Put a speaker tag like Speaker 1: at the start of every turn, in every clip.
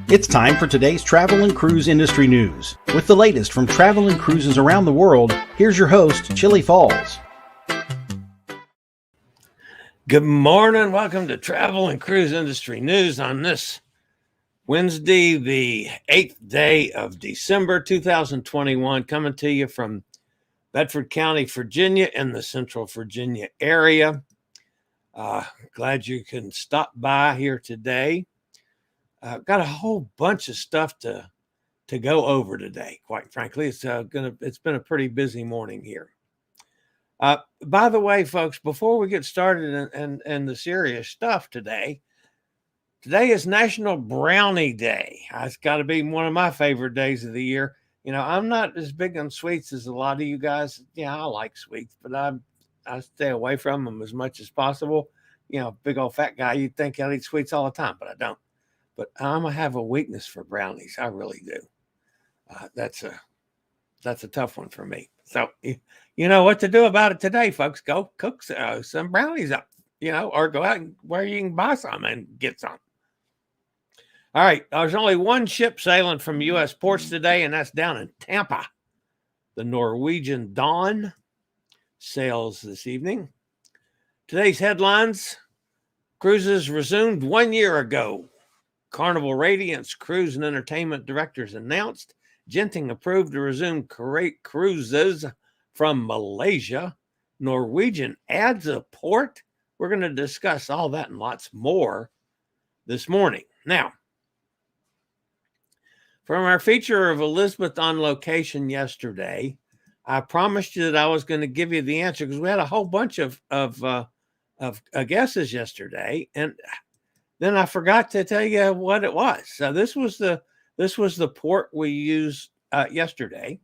Speaker 1: It's time for today's travel and cruise industry news. With the latest from travel and cruises around the world, here's your host, Chillie Falls.
Speaker 2: Good morning. Welcome to Travel and Cruise Industry News on this Wednesday, the 8th day of December 2021, coming to you from Bedford County, Virginia, in the Central Virginia area. Glad you can stop by here today. Got a whole bunch of stuff to go over today. Quite frankly, it's been a pretty busy morning here. By the way, folks, before we get started in the serious stuff today is National Brownie Day. It's got to be one of my favorite days of the year. You know, I'm not as big on sweets as a lot of you guys. Yeah, I like sweets, but I stay away from them as much as possible. You know, big old fat guy, you'd think I eat sweets all the time, but I don't. But I'm gonna have a weakness for brownies. I really do. That's a tough one for me. So you know what to do about it today, folks. Go cook some brownies up, you know, or go out where you can buy some and get some. All right, there's only one ship sailing from U.S. ports today, and that's down in Tampa. The Norwegian Dawn sails this evening. Today's headlines: cruises resumed 1 year ago. Carnival Radiance Cruise and Entertainment Directors announced. Genting approved to resume cruises from Malaysia. Norwegian adds a port. We're going to discuss all that and lots more this morning. Now, from our feature of Elizabeth on location yesterday, I promised you that I was going to give you the answer because we had a whole bunch of guesses yesterday, and then I forgot to tell you what it was. So this was the port we used yesterday,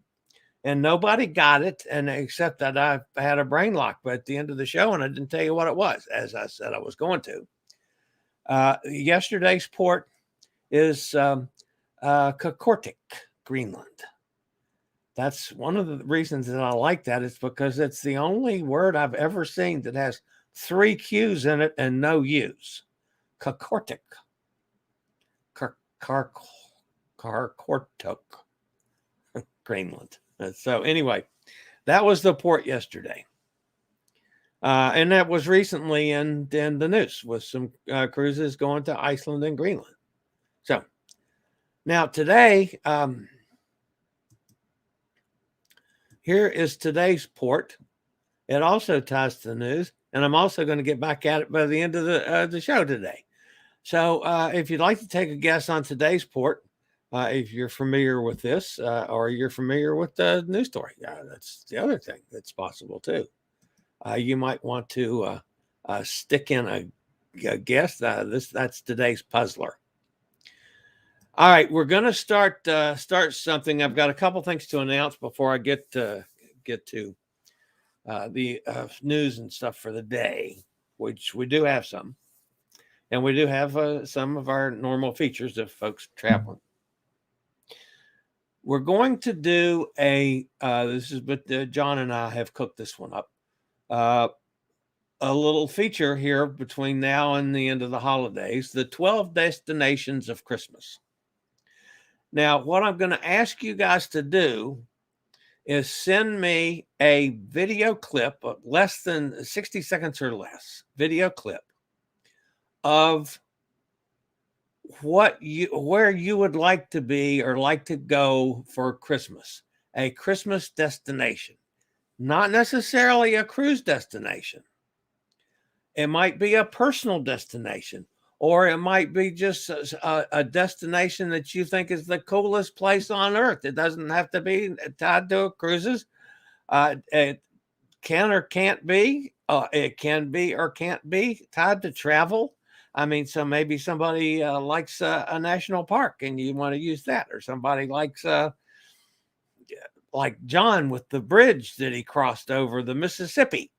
Speaker 2: and nobody got it, and except that I had a brain lock at the end of the show, and I didn't tell you what it was, as I said I was going to. Yesterday's port is Qaqortoq, Greenland. That's one of the reasons that I like that. It's because it's the only word I've ever seen that has 3 Q's in it and no U's. Qaqortoq. Qaqortoq, Greenland. So anyway, that was the port yesterday. And that was recently in the news with some cruises going to Iceland and Greenland. So now today, here is today's port. It also ties to the news, and I'm also going to get back at it by the end of the show today. So if you'd like to take a guess on today's port, if you're familiar with this or you're familiar with the news story, that's the other thing that's possible too. You might want to stick in a guess. That's today's puzzler. All right, we're going to start something. I've got a couple things to announce before I get to the news and stuff for the day, which we do have some. And we do have some of our normal features of folks traveling. We're going to do John and I have cooked this one up. A little feature here between now and the end of the holidays, the 12 destinations of Christmas. Now, what I'm going to ask you guys to do is send me a video clip of less than 60 seconds or less video clip of where you would like to be or like to go for Christmas, a Christmas destination, not necessarily a cruise destination. It might be a personal destination, or it might be just a destination that you think is the coolest place on earth. It doesn't have to be tied to cruises. It can or can't be. It can be or can't be tied to travel. I mean, so maybe somebody likes a national park and you want to use that, or somebody likes like John with the bridge that he crossed over the Mississippi.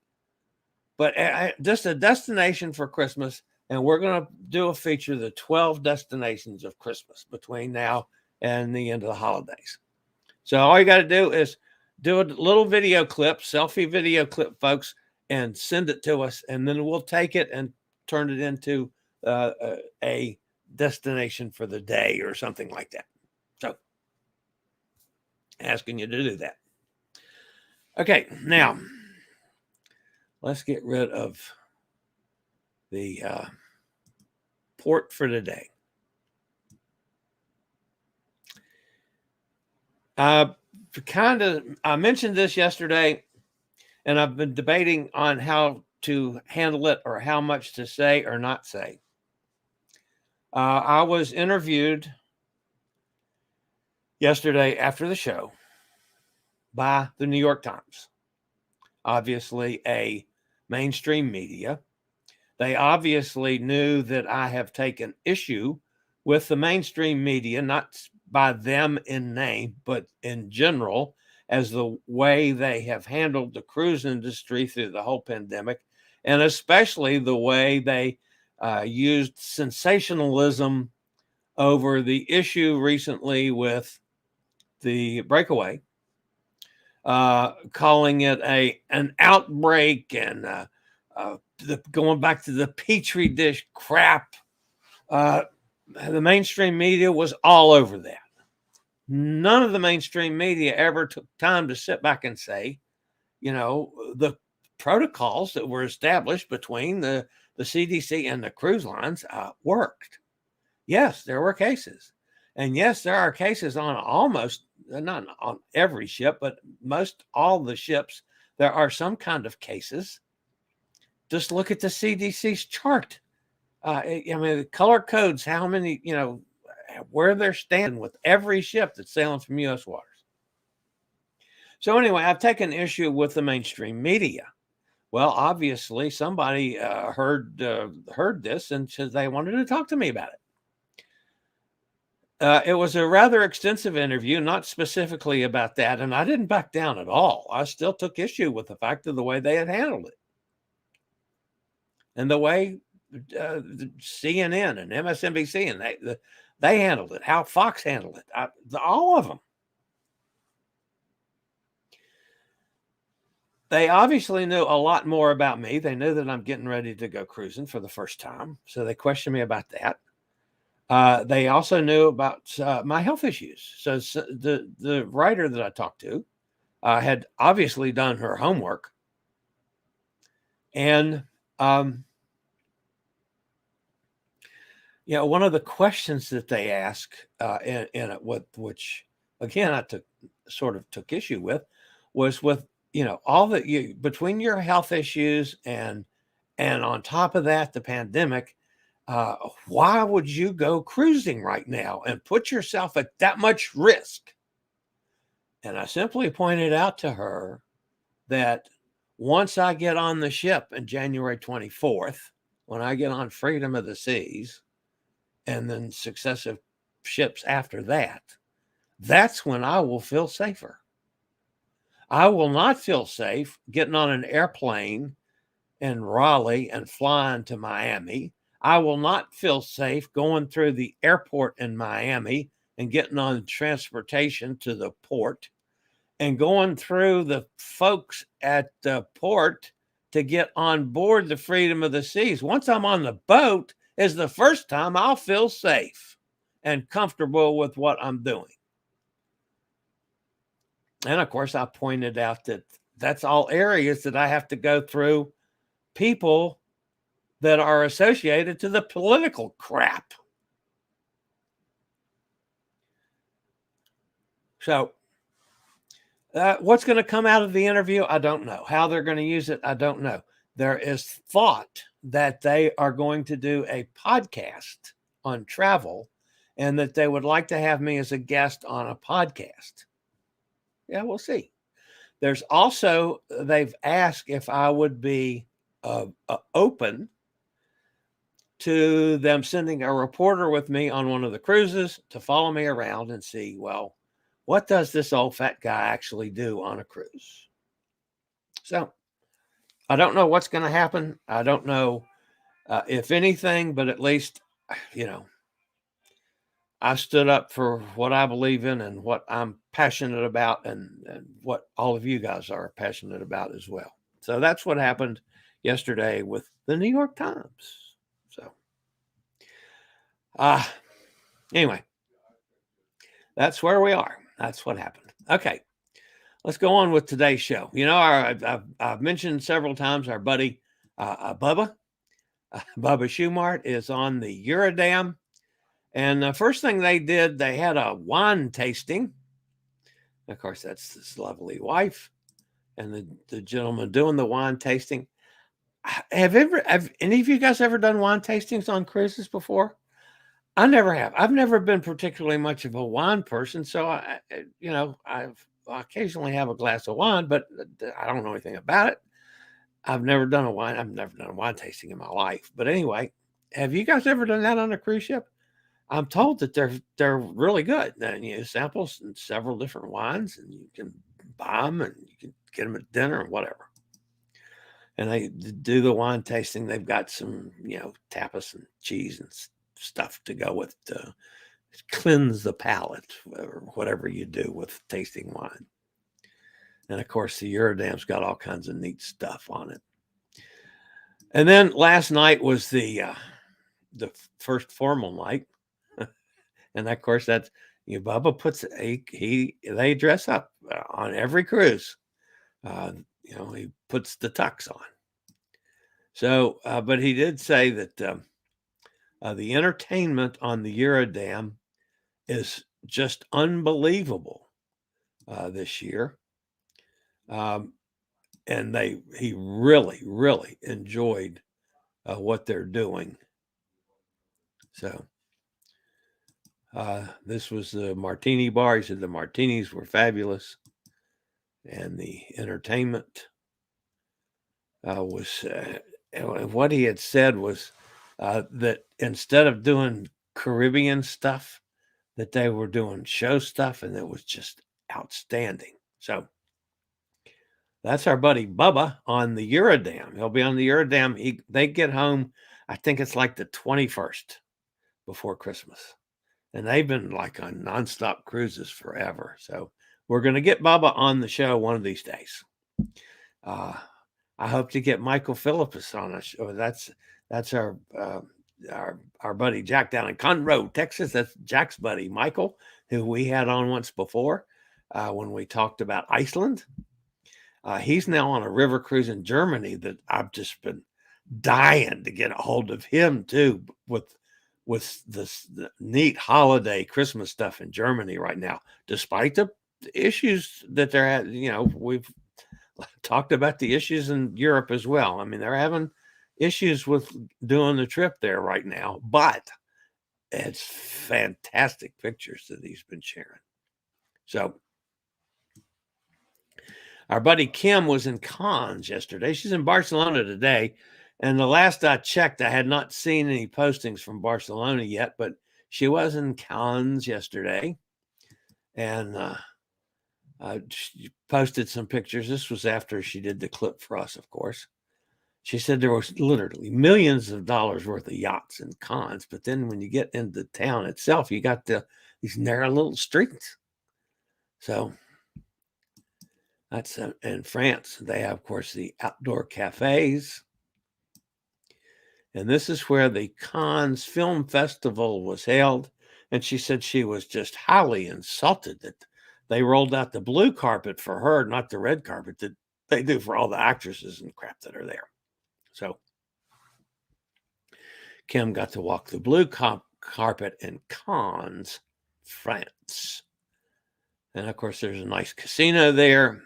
Speaker 2: But just a destination for Christmas, and we're going to do a feature, the 12 destinations of Christmas between now and the end of the holidays. So all you got to do is do a little video clip, selfie video clip, folks, and send it to us, and then we'll take it and turn it into a destination for the day or something like that. So, asking you to do that. Okay, now let's get rid of the port for today. I mentioned this yesterday, and I've been debating on how to handle it or how much to say or not say. I was interviewed yesterday after the show by the New York Times, obviously a mainstream media. They obviously knew that I have taken issue with the mainstream media, not by them in name, but in general, as the way they have handled the cruise industry through the whole pandemic, and especially the way they used sensationalism over the issue recently with the breakaway, calling it an outbreak and going back to the petri dish crap. The mainstream media was all over that. None of the mainstream media ever took time to sit back and say, the protocols that were established between the CDC and the cruise lines worked. Yes, there were cases. And yes, there are cases on almost, not on every ship, but most all the ships, there are some kind of cases. Just look at the CDC's chart. The color codes, how many, where they're standing with every ship that's sailing from U.S. waters. So anyway, I've taken issue with the mainstream media. Well, obviously, somebody heard this and said they wanted to talk to me about it. It was a rather extensive interview, not specifically about that, and I didn't back down at all. I still took issue with the fact of the way they had handled it. And the way CNN and MSNBC and they handled it, how Fox handled it, all of them. They obviously knew a lot more about me. They knew that I'm getting ready to go cruising for the first time, so they questioned me about that. They also knew about my health issues. So the writer that I talked to had obviously done her homework, and one of the questions that they ask in it, which again I took issue with, was with all that between your health issues and on top of that the pandemic. Why would you go cruising right now and put yourself at that much risk? And I simply pointed out to her that once I get on the ship on January 24th, when I get on Freedom of the Seas, and then successive ships after that, that's when I will feel safer. I will not feel safe getting on an airplane in Raleigh and flying to Miami. I will not feel safe going through the airport in Miami and getting on transportation to the port and going through the folks at the port to get on board the Freedom of the Seas. Once I'm on the boat is the first time I'll feel safe and comfortable with what I'm doing. And of course, I pointed out that that's all areas that I have to go through people that are associated to the political crap. So what's going to come out of the interview? I don't know. How they're going to use it, I don't know. There is thought that they are going to do a podcast on travel and that they would like to have me as a guest on a podcast. Yeah, we'll see. There's also, they've asked if I would be open to them sending a reporter with me on one of the cruises to follow me around and see, well, what does this old fat guy actually do on a cruise? So I don't know what's going to happen. I don't know if anything, but at least, I stood up for what I believe in and what I'm passionate about and what all of you guys are passionate about as well. So that's what happened yesterday with the New York Times. So Anyway, that's where we are. That's what happened. Okay, let's go on with today's show. You know, I've mentioned several times our buddy Bubba Schumart is on the Eurodam. And the first thing they did, they had a wine tasting. Of course, that's his lovely wife and the gentleman doing the wine tasting. Have any of you guys ever done wine tastings on cruises before? I never have. I've never been particularly much of a wine person, so I occasionally have a glass of wine, but I don't know anything about it. I've never done a wine tasting in my life. But anyway, have you guys ever done that on a cruise ship? I'm told that they're really good. And you sample several different wines, and you can buy them, and you can get them at dinner or whatever. And they do the wine tasting. They've got some, tapas and cheese and stuff to go with to cleanse the palate, or whatever you do with tasting wine. And of course, the Eurodam's got all kinds of neat stuff on it. And then last night was the first formal night. And of course, that's Bubba puts they dress up on every cruise. He puts the tux on. So, but he did say that the entertainment on the Eurodam is just unbelievable this year. And he really, really enjoyed what they're doing. So this was the martini bar. He said the martinis were fabulous, and the entertainment was. What he had said was that instead of doing Caribbean stuff, that they were doing show stuff, and it was just outstanding. So that's our buddy Bubba on the Eurodam. He'll be on the Eurodam. They get home, I think it's like the 21st before Christmas. And they've been like on nonstop cruises forever. So we're going to get Bubba on the show one of these days. I hope to get Michael Philippus on us. That's our buddy Jack down in Conroe, Texas. That's Jack's buddy Michael, who we had on once before when we talked about Iceland. He's now on a river cruise in Germany that I've just been dying to get a hold of him too, with this neat holiday Christmas stuff in Germany right now, despite the issues that they're at. We've talked about the issues in Europe as well. I mean, they're having issues with doing the trip there right now, but it's fantastic pictures that he's been sharing. So our buddy Kim was in Cannes yesterday. She's in Barcelona today. And the last I checked, I had not seen any postings from Barcelona yet, but she was in Cannes yesterday. And she posted some pictures. This was after she did the clip for us, of course. She said there was literally millions of dollars worth of yachts in Cannes, but then when you get into the town itself, you got these narrow little streets. So that's in France. They have, of course, the outdoor cafes. And this is where the Cannes Film Festival was held. And she said she was just highly insulted that they rolled out the blue carpet for her, not the red carpet that they do for all the actresses and crap that are there. So Kim got to walk the blue carpet in Cannes, France. And of course, there's a nice casino there.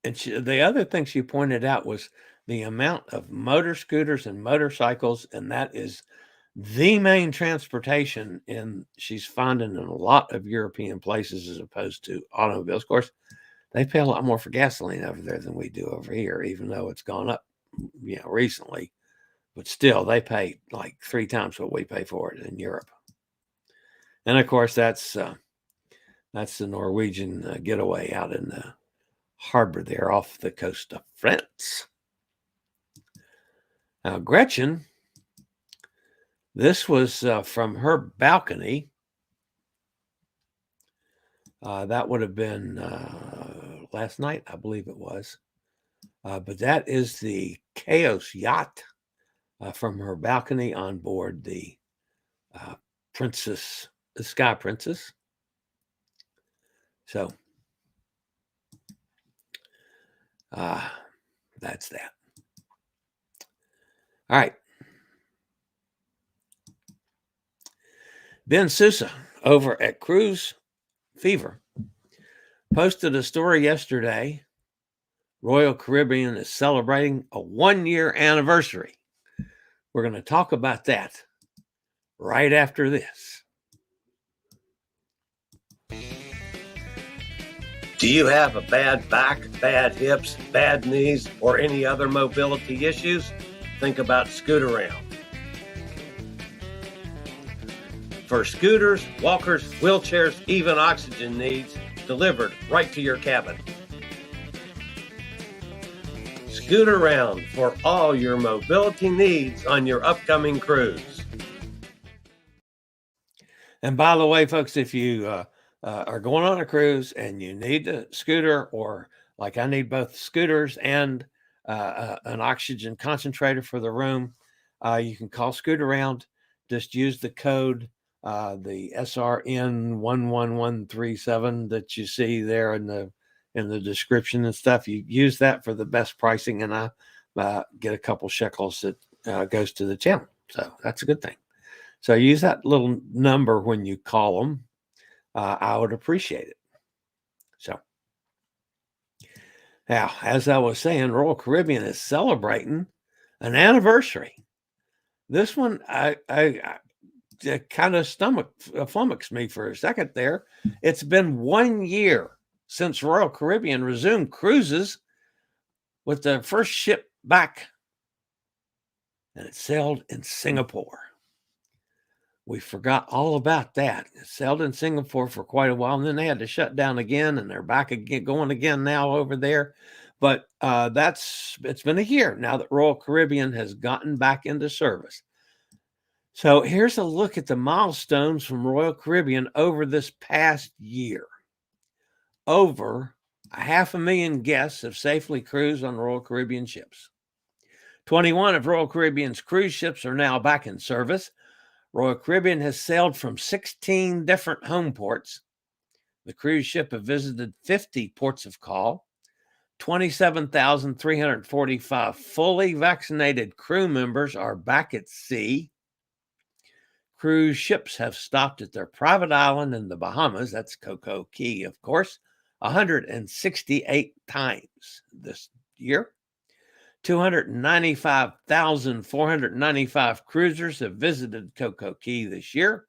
Speaker 2: And the other thing she pointed out was the amount of motor scooters and motorcycles, and that is the main transportation she's finding in a lot of European places as opposed to automobiles. Of course, they pay a lot more for gasoline over there than we do over here, even though it's gone up, recently. But still, they pay like 3 times what we pay for it in Europe. And of course, that's the Norwegian getaway out in the harbor there off the coast of France. Now, Gretchen, this was from her balcony. That would have been last night, I believe it was. But that is the Chaos yacht from her balcony on board the Sky Princess. So that's that. All right. Ben Sousa over at Cruise Fever posted a story yesterday. Royal Caribbean is celebrating a 1-year anniversary. We're going to talk about that right after this.
Speaker 3: Do you have a bad back, bad hips, bad knees, or any other mobility issues? Think about Scootaround. For scooters, walkers, wheelchairs, even oxygen needs, delivered right to your cabin. Scootaround for all your mobility needs on your upcoming cruise.
Speaker 2: And by the way, folks, if you are going on a cruise and you need a scooter, or like I need both scooters and an oxygen concentrator for the room, you can call Scootaround. Just use the code, the SRN 11137 that you see there in the description and stuff. You use that for the best pricing, and I get a couple shekels that goes to the channel. So that's a good thing. So use that little number when you call them. I would appreciate it. So now, as I was saying, Royal Caribbean is celebrating an anniversary. This one, I kind of flummoxed me for a second there. It's been 1 year since Royal Caribbean resumed cruises with the first ship back, and it sailed in Singapore. We forgot all about that. It sailed in Singapore for quite a while, and then they had to shut down again, and they're back again, going again now over there. But it's been a year now that Royal Caribbean has gotten back into service. So here's a look at the milestones from Royal Caribbean over this past year. Over 500,000 guests have safely cruised on Royal Caribbean ships. 21 of Royal Caribbean's cruise ships are now back in service. Royal Caribbean has sailed from 16 different home ports. The cruise ship have visited 50 ports of call. 27,345 fully vaccinated crew members are back at sea. Cruise ships have stopped at their private island in the Bahamas, that's Coco Key, of course, 168 times this year. 295,495 cruisers have visited Coco Key this year.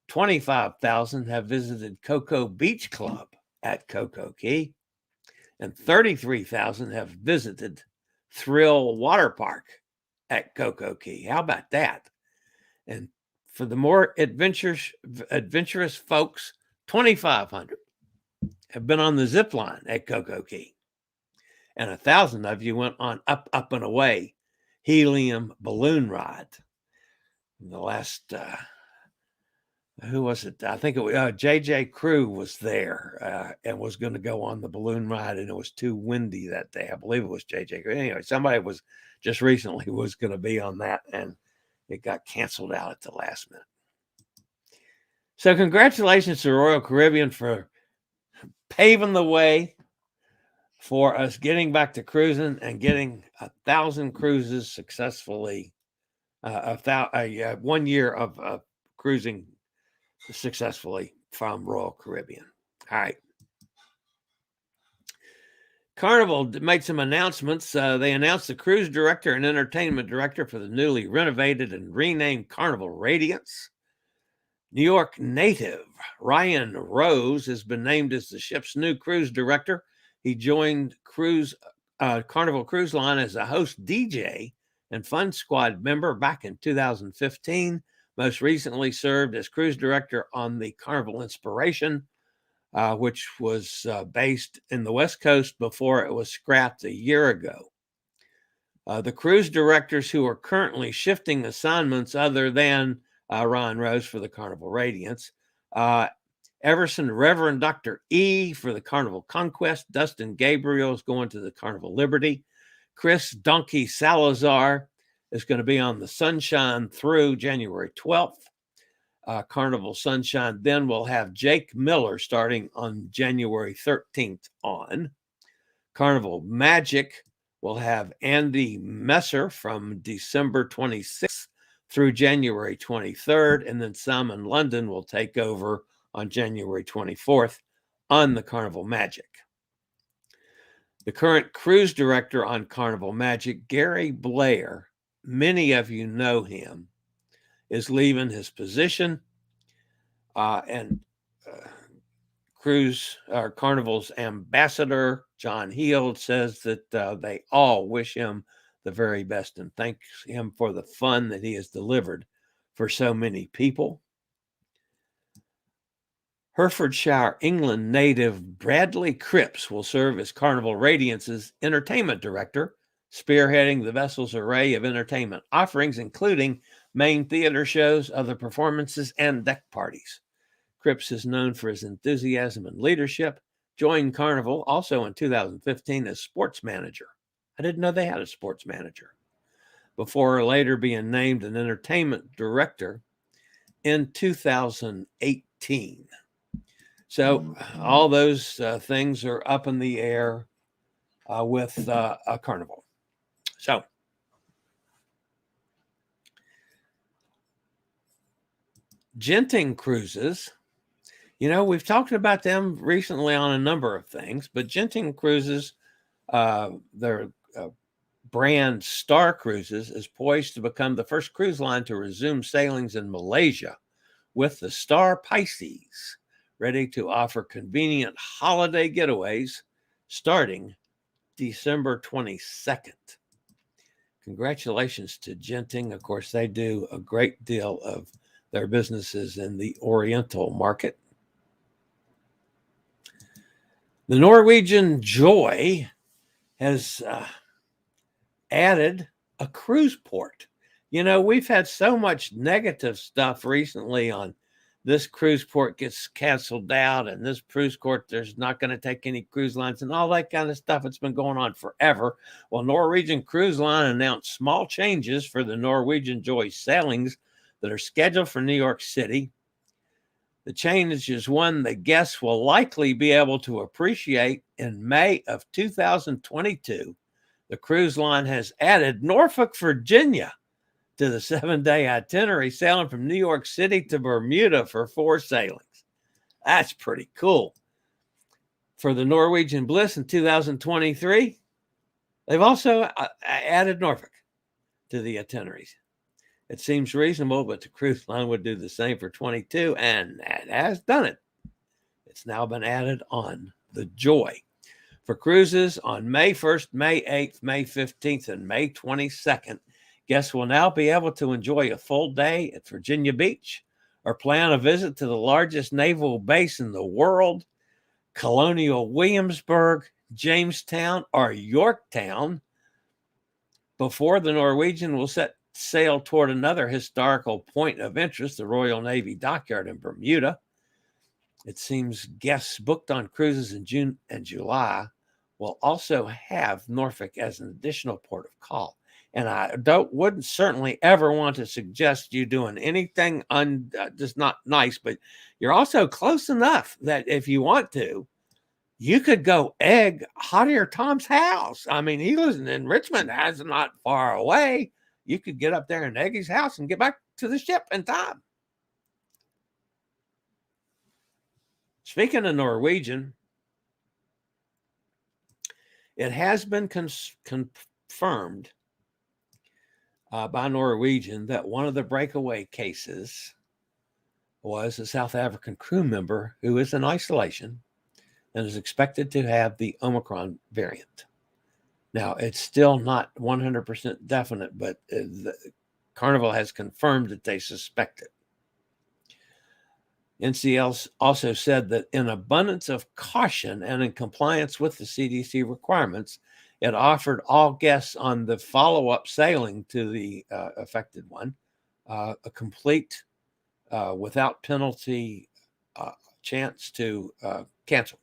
Speaker 2: 25,000 have visited Coco Beach Club at Coco Key. And 33,000 have visited Thrill Water Park at Coco Key. How about that? And for the more adventurous folks, 2,500 have been on the zip line at Coco Key. And 1,000 of you went on Up, Up, and Away helium balloon ride. The last, who was it? I think it was JJ Crew was there and was going to go on the balloon ride, and it was too windy that day. I believe it was JJ Crew. Anyway, somebody was just recently was going to be on that, and it got canceled out at the last minute. So congratulations to Royal Caribbean for paving the way for us getting back to cruising and getting 1,000 cruises successfully, 1 year of cruising successfully from Royal Caribbean. All right. Carnival made some announcements. They announced the cruise director and entertainment director for the newly renovated and renamed Carnival Radiance. New York native Ryan Rose has been named as the ship's new cruise director. He joined Carnival Cruise Line as a host DJ and Fun Squad member back in 2015. Most recently served as cruise director on the Carnival Inspiration, which was based in the West Coast before it was scrapped a year ago. The cruise directors who are currently shifting assignments other than Ryan Rose for the Carnival Radiance, Everson Reverend Dr. E for the Carnival Conquest, Dustin Gabriel is going to the Carnival Liberty, Chris Donkey Salazar is going to be on the Sunshine through January 12th. Carnival Sunshine then will have Jake Miller starting on January 13th on. Carnival Magic will have Andy Messer from December 26th through January 23rd, and then Simon London will take over on January 24th on the Carnival Magic. The current cruise director on Carnival Magic, Gary Blair, many of you know him, is leaving his position, and Carnival's ambassador, John Heald, says that they all wish him the very best and thanks him for the fun that he has delivered for so many people. Herefordshire, England native Bradley Cripps will serve as Carnival Radiance's entertainment director, spearheading the vessel's array of entertainment offerings, including main theater shows, other performances, and deck parties. Cripps is known for his enthusiasm and leadership, joined Carnival also in 2015 as sports manager. I didn't know they had a sports manager, before later being named an entertainment director in 2018. So all those things are up in the air with a Carnival. So Genting Cruises, we've talked about them recently on a number of things, but Genting Cruises, their brand Star Cruises, is poised to become the first cruise line to resume sailings in Malaysia with the Star Pisces, ready to offer convenient holiday getaways starting December 22nd. Congratulations to Genting. Of course, they do a great deal of their businesses in the Oriental market. The Norwegian Joy has added a cruise port. We've had so much negative stuff recently on this cruise port gets canceled out, and this cruise port, there's not going to take any cruise lines and all that kind of stuff. It's been going on forever. Well, Norwegian Cruise Line announced small changes for the Norwegian Joy sailings that are scheduled for New York City. The change is one that guests will likely be able to appreciate. In May of 2022, the cruise line has added Norfolk, Virginia to the 7-day itinerary, sailing from New York City to Bermuda for 4 sailings. That's pretty cool. For the Norwegian Bliss in 2023, they've also added Norfolk to the itineraries. It seems reasonable, but the cruise line would do the same for 22, and that has done it. It's now been added on the Joy. For cruises on May 1st, May 8th, May 15th, and May 22nd, guests will now be able to enjoy a full day at Virginia Beach or plan a visit to the largest naval base in the world, Colonial Williamsburg, Jamestown, or Yorktown, before the Norwegian will set sail toward another historical point of interest, the Royal Navy Dockyard in Bermuda. It seems guests booked on cruises in June and July will also have Norfolk as an additional port of call. And I wouldn't certainly ever want to suggest you doing anything just not nice, but you're also close enough that if you want to, you could go egg Hot Air Tom's house. I mean, he lives in Richmond, that's not far away. You could get up there and egg his house and get back to the ship in time. Speaking of Norwegian, it has been confirmed by Norwegian that one of the breakaway cases was a South African crew member who is in isolation and is expected to have the Omicron variant. Now, it's still not 100% definite, but the Carnival has confirmed that they suspect it. NCL also said that in abundance of caution and in compliance with the CDC requirements, it offered all guests on the follow-up sailing to the affected one a complete, without penalty, chance to cancel.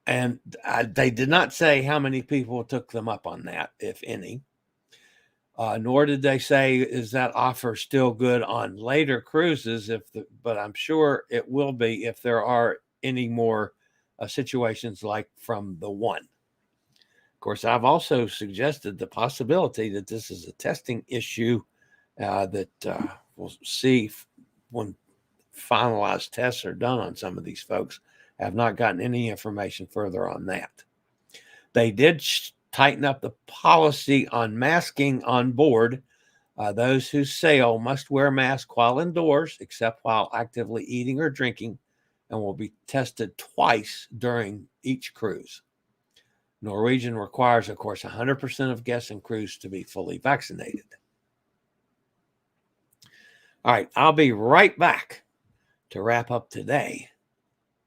Speaker 2: And they did not say how many people took them up on that, if any. Nor did they say, is that offer still good on later cruises? But I'm sure it will be if there are any more situations like from the one. Of course, I've also suggested the possibility that this is a testing issue that we'll see when finalized tests are done on some of these folks. I have not gotten any information further on that. They did tighten up the policy on masking on board. Those who sail must wear masks while indoors, except while actively eating or drinking, and will be tested twice during each cruise. Norwegian requires, of course, 100% of guests and crews to be fully vaccinated. All right, I'll be right back to wrap up today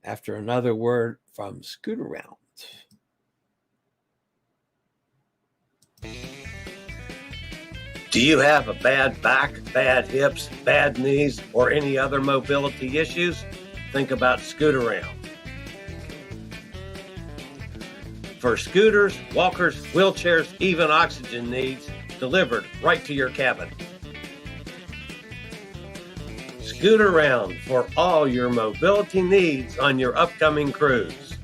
Speaker 2: after another word from Scoot Around.
Speaker 3: Do you have a bad back, bad hips, bad knees, or any other mobility issues? Think about Scoot Around. For scooters, walkers, wheelchairs, even oxygen needs, delivered right to your cabin. Scoot Around for all your mobility needs on your upcoming cruise.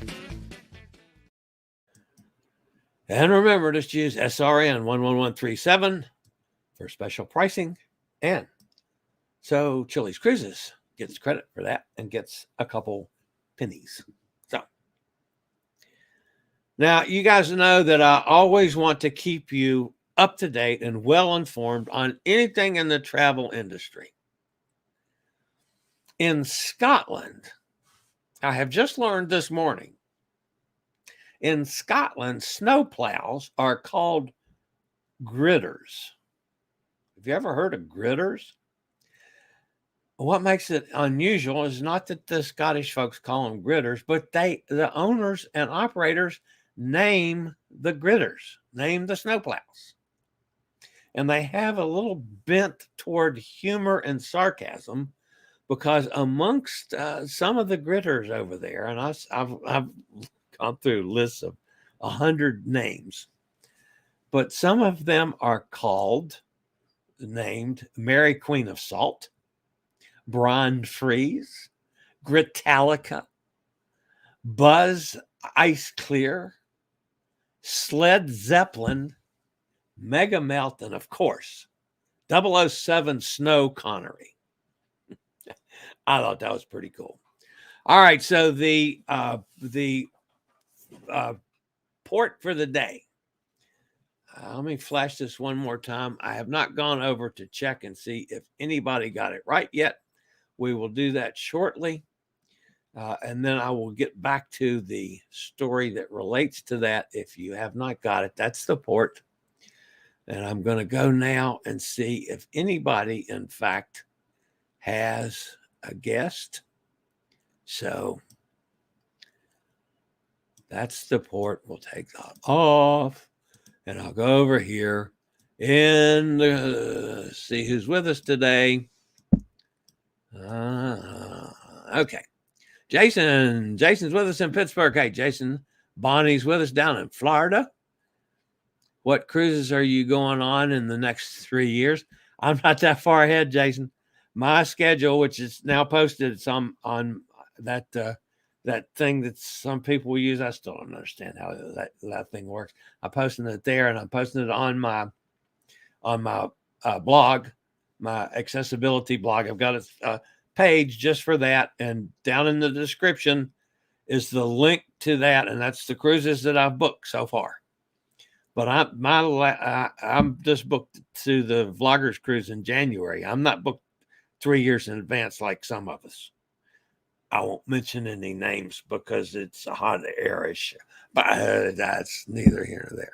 Speaker 2: And remember, just use SRN 11137 for special pricing. And so Chillie's Cruises gets credit for that and gets a couple pennies. So now you guys know that I always want to keep you up to date and well informed on anything in the travel industry. In Scotland, I have just learned this morning, in Scotland, snowplows are called gritters. Have you ever heard of gritters? What makes it unusual is not that the Scottish folks call them gritters, but the owners and operators name the gritters, name the snowplows. And they have a little bent toward humor and sarcasm, because amongst some of the gritters over there, and I've gone through lists of 100 names, but some of them are named Mary Queen of Salt, Brian Freeze, Gritalica, Buzz Ice Clear, Sled Zeppelin, Mega Melt, and of course, 007 Snow Connery. I thought that was pretty cool. All right, so the port for the day. Let me flash this one more time. I have not gone over to check and see if anybody got it right yet. We will do that shortly. And then I will get back to the story that relates to that. If you have not got it, that's the port. And I'm going to go now and see if anybody, in fact, has a guest. So that's the port. We'll take that off. And I'll go over here and see who's with us today. Okay. Jason's with us in Pittsburgh. Hey, Jason. Bonnie's with us down in Florida. What cruises are you going on in the next 3 years? I'm not that far ahead, Jason. My schedule, which is now posted on that thing that some people use. I still don't understand how that thing works. I'm posting it there, and I'm posting it on my blog, my accessibility blog. I've got a page just for that, and down in the description is the link to that, and that's the cruises that I've booked so far. But I'm just booked to the Vloggers Cruise in January. I'm not booked 3 years in advance like some of us. I won't mention any names because it's a hot airish, but that's neither here nor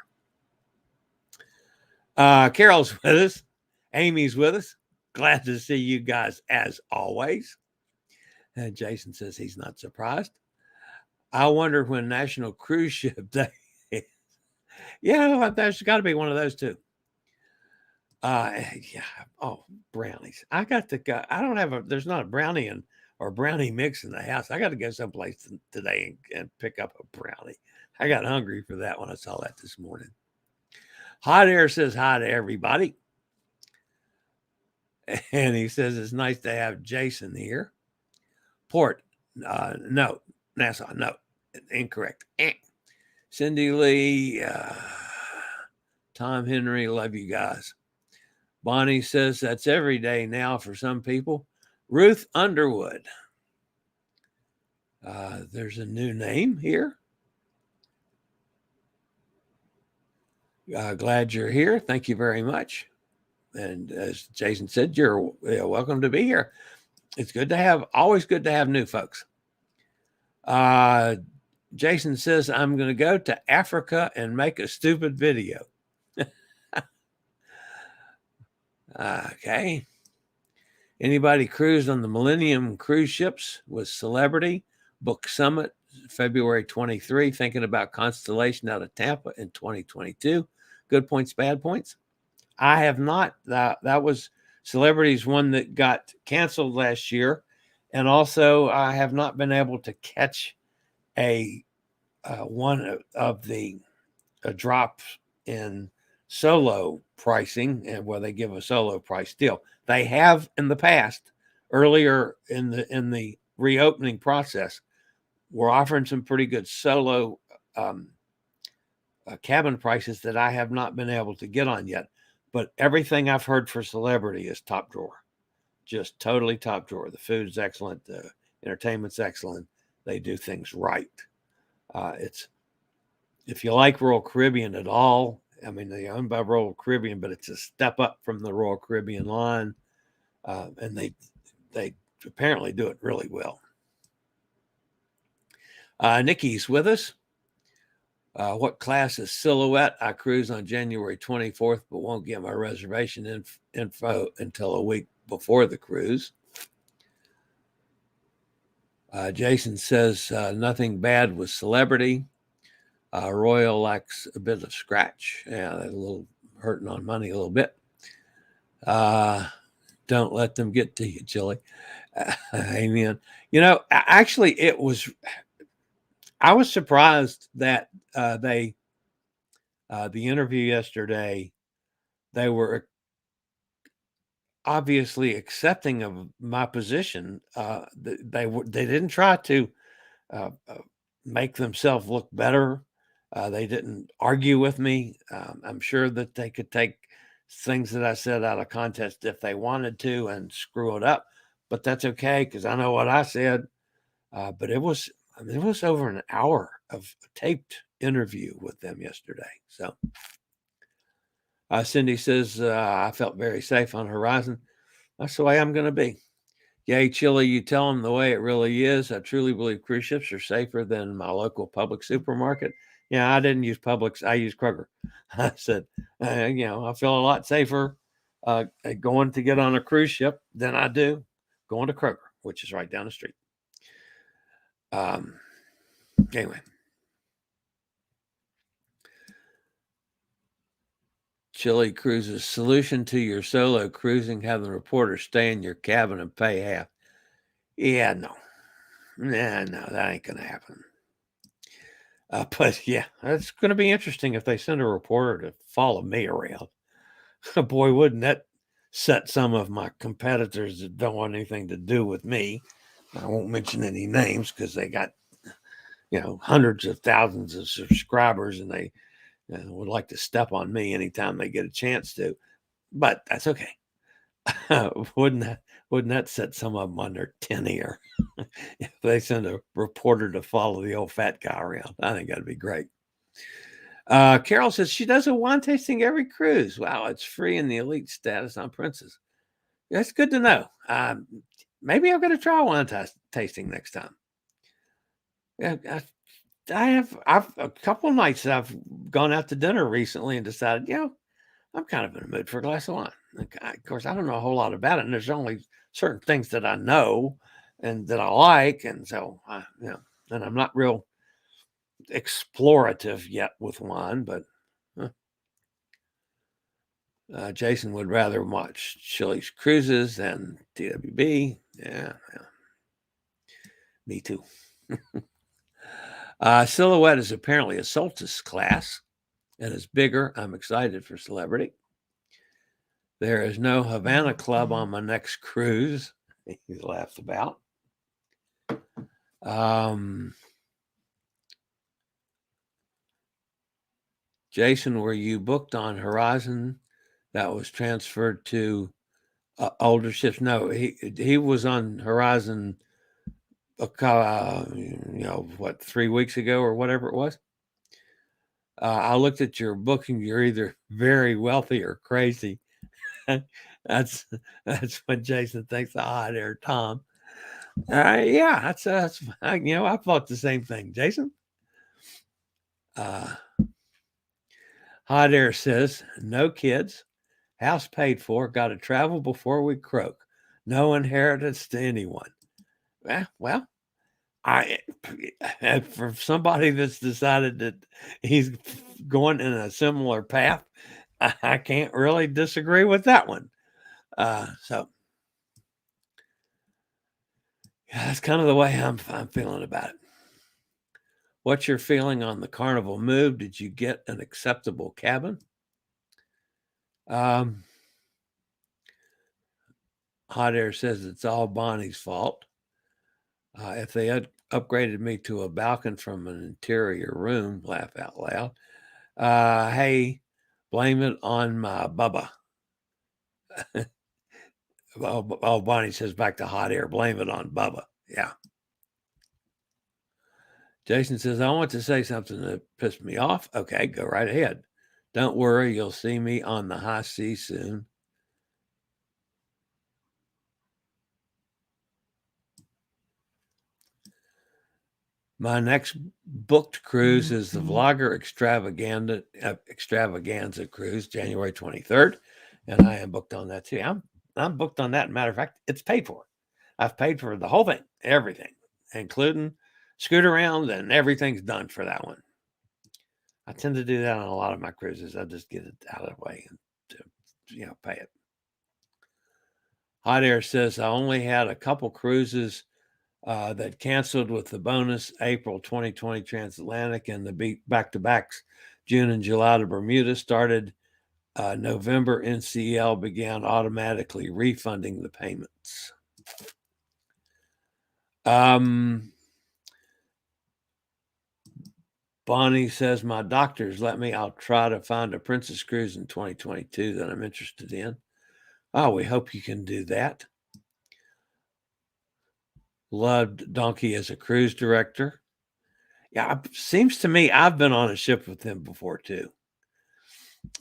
Speaker 2: there. Carol's with us. Amy's with us. Glad to see you guys as always. And Jason says he's not surprised. I wonder when National Cruise Ship Day is. Yeah, there's got to be one of those too. Yeah. Oh, brownies. I got to go. I don't have there's not a brownie or brownie mix in the house. I got to go someplace today and pick up a brownie. I got hungry for that when I saw that this morning. Hot Air says hi to everybody. And he says it's nice to have Jason here. Port, no. Nassau, no. Incorrect. Cindy Lee, Tom Henry, love you guys. Bonnie says that's every day now for some people. Ruth Underwood. There's a new name here. Glad you're here. Thank you very much. And as Jason said, you're welcome to be here. It's always good to have new folks. Jason says, I'm going to go to Africa and make a stupid video. Okay. Anybody cruised on the Millennium cruise ships with Celebrity? Book Summit, February 23, thinking about Constellation out of Tampa in 2022. Good points, bad points. I have not. That was Celebrity's one that got canceled last year. And also, I have not been able to catch one of the drops in solo pricing, and where they give a solo price deal. They have in the past, earlier in the reopening process, were offering some pretty good solo cabin prices that I have not been able to get on yet. But everything I've heard for Celebrity is top drawer, just totally top drawer. The food's excellent, the entertainment's excellent. They do things right. If you like Royal Caribbean at all, I mean, they're owned by Royal Caribbean, but it's a step up from the Royal Caribbean line, and they apparently do it really well. Nikki's with us. What class is Silhouette? I cruise on January 24th, but won't get my reservation info until a week before the cruise. Jason says nothing bad with Celebrity. Royal likes a bit of scratch. Yeah, they're a little hurting on money a little bit. Don't let them get to you, Chillie. Amen. Actually, I was surprised that the interview yesterday, they were obviously accepting of my position. They didn't try to make themselves look better. They didn't argue with me. I'm sure that they could take things that I said out of context if they wanted to and screw it up, but that's okay because I know what I said. But it was over an hour of taped interview with them yesterday. So Cindy says, I felt very safe on Horizon. That's the way I'm going to be. Yay, Chillie, you tell them the way it really is. I truly believe cruise ships are safer than my local public supermarket. Yeah, I didn't use Publix. I used Kroger. I said, I feel a lot safer going to get on a cruise ship than I do going to Kroger, which is right down the street. Anyway. Chillie Cruises solution to your solo cruising, have the reporter stay in your cabin and pay half. Yeah, no, that ain't gonna happen. But yeah, it's going to be interesting if they send a reporter to follow me around. Boy, wouldn't that set some of my competitors that don't want anything to do with me. I won't mention any names because they got, hundreds of thousands of subscribers, and they would like to step on me anytime they get a chance to. But that's okay. Wouldn't that set some of them on their tin ear if they send a reporter to follow the old fat guy around? I think that'd be great. Carol says she does a wine tasting every cruise. Wow, it's free in the elite status on Princess. That's good to know. Maybe I'm going to try wine tasting next time. Yeah, I've a couple of nights I've gone out to dinner recently and decided, I'm kind of in a mood for a glass of wine. Of course, I don't know a whole lot about it, and there's only certain things that I know and that I like, and so and I'm not real explorative yet with wine, but Jason would rather watch Chillie's cruises than TWB. Yeah. Me too. Silhouette is apparently a Solstice class and is bigger. I'm excited for Celebrity. There is no Havana Club on my next cruise. He laughed about. Jason, were you booked on Horizon that was transferred to older ships? No, he was on Horizon, 3 weeks ago or whatever it was. I looked at your booking. You're either very wealthy or crazy. that's what Jason thinks of Hot Air Tom. Yeah, that's I thought the same thing, Jason. Hot Air says, no kids, house paid for, got to travel before we croak. No inheritance to anyone. Well, for somebody that's decided that he's going in a similar path, I can't really disagree with that one. So yeah, that's kind of the way I'm feeling about it. What's your feeling on the Carnival move? Did you get an acceptable cabin? Hot Air says it's all Bonnie's fault. If they had upgraded me to a balcony from an interior room, laugh out loud. Hey, blame it on my Bubba. Bonnie says back to Hot Air, blame it on Bubba. Yeah. Jason says, I want to say something that pissed me off. Okay, go right ahead. Don't worry, you'll see me on the high sea soon. My next booked cruise is the Vlogger Extravaganza cruise, January 23rd, and I am booked on that too. I'm booked on that. Matter of fact, it's paid for. I've paid for the whole thing, everything, including scoot around, and everything's done for that one. I tend to do that on a lot of my cruises. I just get it out of the way and pay it. Hot Air says I only had a couple cruises that canceled with the bonus April 2020 transatlantic, and the back-to-backs June and July to Bermuda started November. NCL began automatically refunding the payments. Bonnie says my doctors let me. I'll try to find a Princess cruise in 2022 that I'm interested in. Oh, we hope you can do that. Loved Donkey as a cruise director. Yeah, seems to me I've been on a ship with him before too.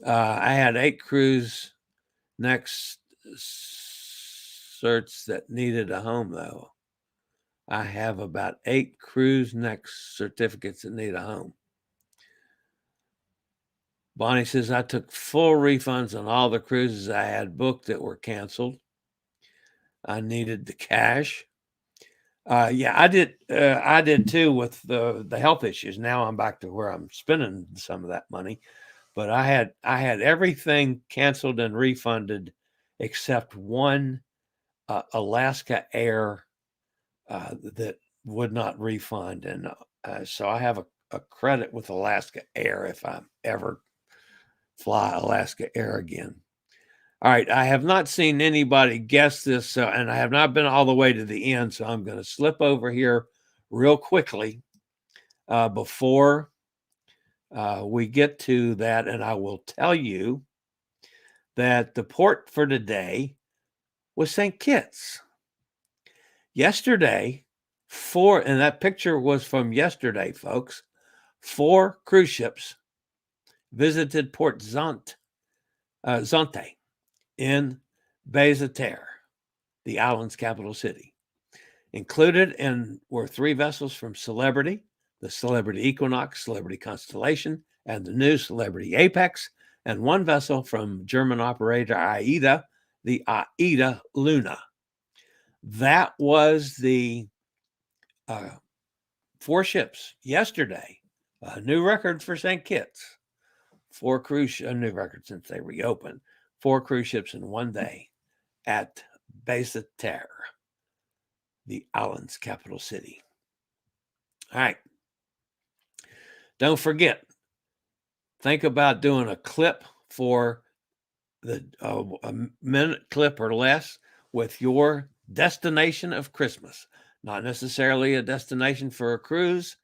Speaker 2: I had 8 cruise next certs that needed a home though. I have about 8 cruise next certificates that need a home. Bonnie says I took full refunds on all the cruises I had booked that were canceled. I needed the cash. Yeah, I did. I did too with the health issues. Now I'm back to where I'm spending some of that money, but I had everything canceled and refunded except one Alaska Air that would not refund, and so I have a credit with Alaska Air if I ever fly Alaska Air again. All right, I have not seen anybody guess this, and I have not been all the way to the end, so I'm going to slip over here real quickly before we get to that, and I will tell you that the port for today was St. Kitts. Yesterday, and that picture was from yesterday, folks, 4 cruise ships visited Port Zante in Basseterre, the island's capital city. Included were 3 vessels from Celebrity, the Celebrity Equinox, Celebrity Constellation, and the new Celebrity Apex, and 1 vessel from German operator AIDA, the AIDA Luna. That was the 4 ships yesterday. A new record for St. Kitts. 4 a new record since they reopened. 4 cruise ships in one day at Basseterre, the island's capital city. All right. Don't forget, think about doing a clip for a minute clip or less with your destination of Christmas. Not necessarily a destination for a cruise,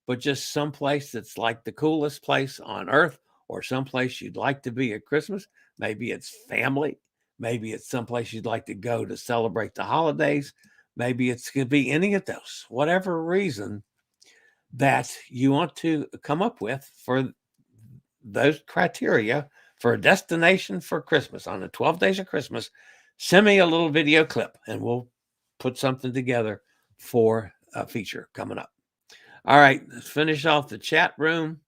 Speaker 2: but just someplace that's like the coolest place on earth, or someplace you'd like to be at Christmas. Maybe it's family. Maybe it's someplace you'd like to go to celebrate the holidays. Maybe it's going to be any of those, whatever reason that you want to come up with for those criteria for a destination for Christmas on the 12 days of Christmas. Send me a little video clip and we'll put something together for a feature coming up. All right, let's finish off the chat room.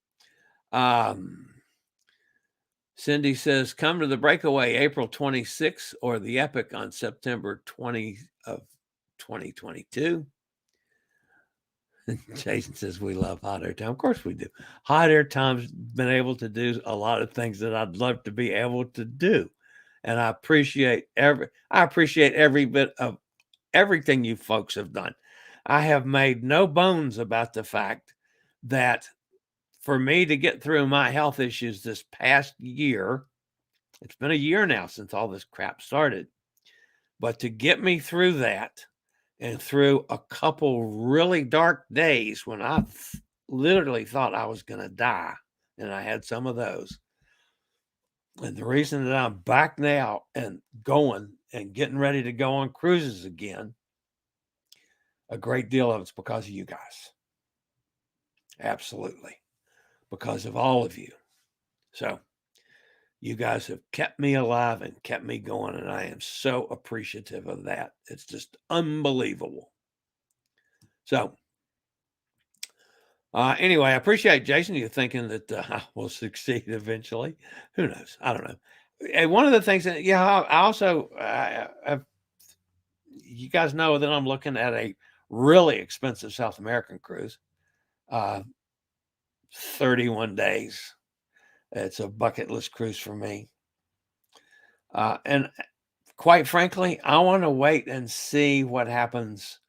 Speaker 2: Cindy says, come to the breakaway April 26th or the Epic on September 20 of 2022. Jason says, we love hot air time. Of course we do. Hot air time's been able to do a lot of things that I'd love to be able to do. And I appreciate every bit of everything you folks have done. I have made no bones about the fact that for me to get through my health issues this past year, it's been a year now since all this crap started, but to get me through that and through a couple really dark days when I literally thought I was going to die, and I had some of those. And the reason that I'm back now and going and getting ready to go on cruises again, a great deal of it's because of you guys. Absolutely. Because of all of you. So you guys have kept me alive and kept me going, and I am so appreciative of that. It's just unbelievable. So anyway, I appreciate, Jason, you thinking that I will succeed eventually. Who knows? I don't know. And one of the things that, I also, you guys know that I'm looking at a really expensive South American cruise. 31 days. It's a bucket list cruise for me. And quite frankly, I want to wait and see what happens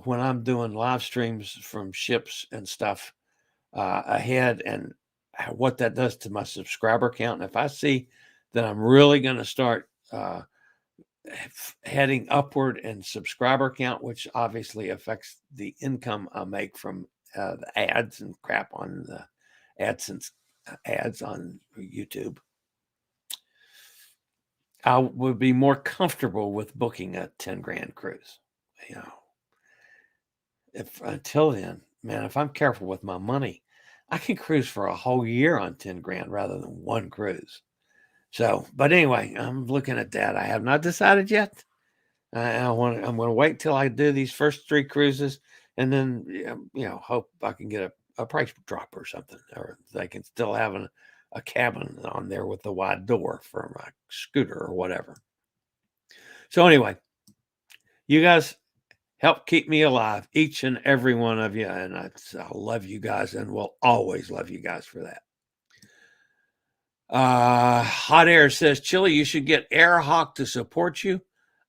Speaker 2: when I'm doing live streams from ships and stuff ahead, and what that does to my subscriber count. And if I see that I'm really going to start heading upward in subscriber count, which obviously affects the income I make from the ads and crap on the AdSense ads on YouTube, I would be more comfortable with booking a 10 grand cruise. If until then, man, if I'm careful with my money, I can cruise for a whole year on 10 grand rather than one cruise. So, but anyway, I'm looking at that. I have not decided yet. I'm going to wait till I do these first 3 cruises, and then, hope I can get a price drop or something, or they can still have a cabin on there with the wide door for my scooter or whatever. So anyway, you guys help keep me alive, each and every one of you. And I love you guys, and will always love you guys for that. Hot Air says, Chillie, you should get Airhawk to support you.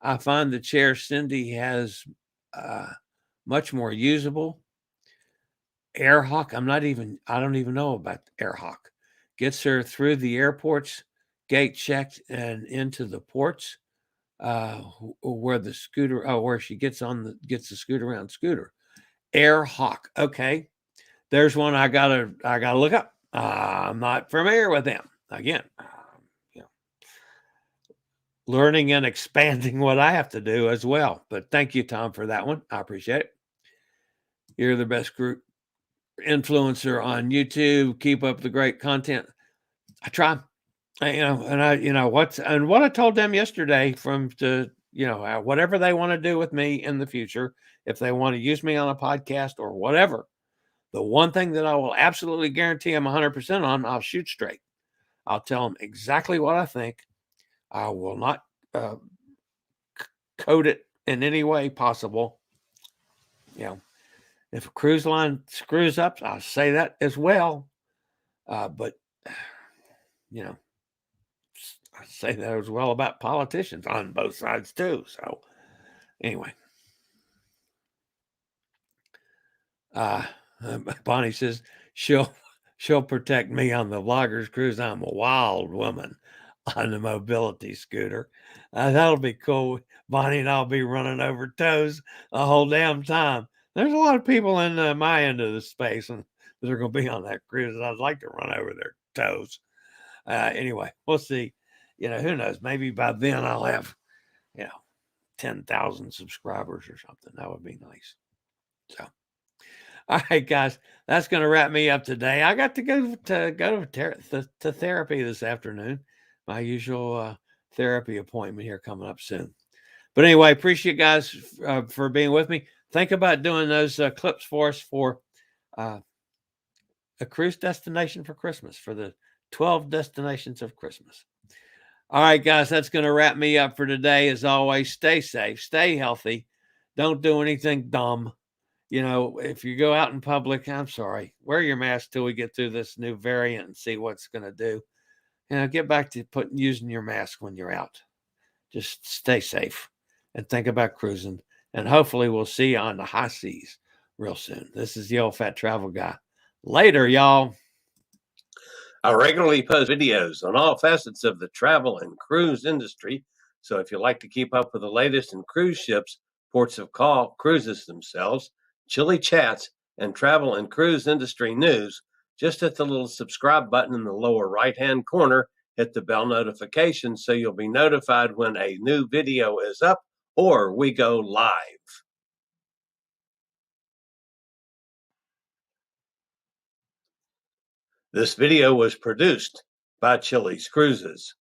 Speaker 2: I find the chair Cindy has much more usable. Airhawk, I don't even know about Airhawk. Gets her through the airports, gate checked, and into the ports where the scooter, where she gets the scooter around scooter. Airhawk. Okay. There's one I gotta look up. I'm not familiar with them. Again, learning and expanding what I have to do as well. But thank you, Tom, for that one. I appreciate it. You're the best group influencer on YouTube. Keep up the great content. I try. What I told them yesterday whatever they want to do with me in the future, if they want to use me on a podcast or whatever, the one thing that I will absolutely guarantee I'm 100% on, I'll shoot straight. I'll tell them exactly what I think. I will not code it in any way possible. If a cruise line screws up, I'll say that as well. But I say that as well about politicians on both sides too. So anyway, Bonnie says she'll protect me on the vloggers cruise. I'm a wild woman. on the mobility scooter. That'll be cool. Bonnie and I'll be running over toes the whole damn time. There's a lot of people in my end of the space and that are going to be on that cruise. And I'd like to run over their toes. Anyway, we'll see. Who knows? Maybe by then I'll have, 10,000 subscribers or something. That would be nice. So, all right, guys, that's going to wrap me up today. I got to go to therapy this afternoon. My usual therapy appointment here coming up soon. But anyway, appreciate you guys for being with me. Think about doing those clips for us for a cruise destination for Christmas, for the 12 destinations of Christmas. All right, guys, that's going to wrap me up for today. As always, stay safe, stay healthy. Don't do anything dumb. If you go out in public, I'm sorry, wear your mask till we get through this new variant and see what's going to do. Get back to using your mask when you're out. Just stay safe and think about cruising. And hopefully we'll see you on the high seas real soon. This is the Old Fat Travel Guy. Later, y'all.
Speaker 3: I regularly post videos on all facets of the travel and cruise industry. So if you like to keep up with the latest in cruise ships, ports of call, cruises themselves, Chillie chats, and travel and cruise industry news, just hit the little subscribe button in the lower right-hand corner, hit the bell notification so you'll be notified when a new video is up or we go live. This video was produced by Chillie's Cruises.